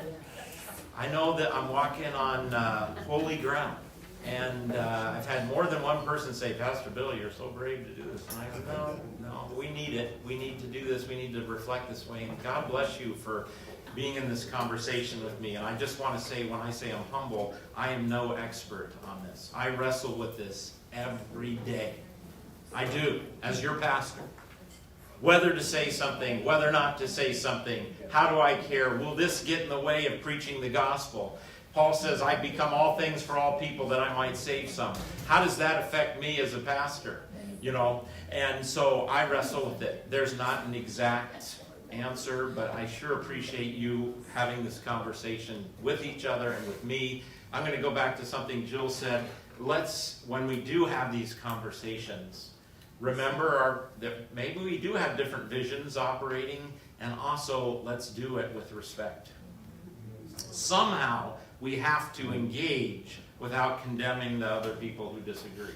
I know that I'm walking on holy ground. And I've had more than one person say, Pastor Bill, you're so brave to do this. And I go, no, we need it. We need to do this. We need to reflect this way. And God bless you for being in this conversation with me. And I just want to say, when I say I'm humble, I am no expert on this. I wrestle with this every day. I do, as your pastor. Whether to say something, whether not to say something. How do I care? Will this get in the way of preaching the gospel? Paul says, I become all things for all people that I might save some. How does that affect me as a pastor? And so I wrestle with it. There's not an exact answer, but I sure appreciate you having this conversation with each other and with me. I'm going to go back to something Jill said. When we do have these conversations, remember that maybe we do have different visions operating, and also let's do it with respect. Somehow we have to engage without condemning the other people who disagree.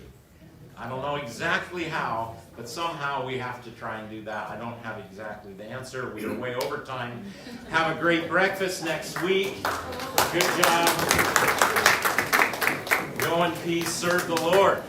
I don't know exactly how, but somehow we have to try and do that. I don't have exactly the answer. We are way over time. Have a great breakfast next week. Good job. Go in peace. Serve the Lord.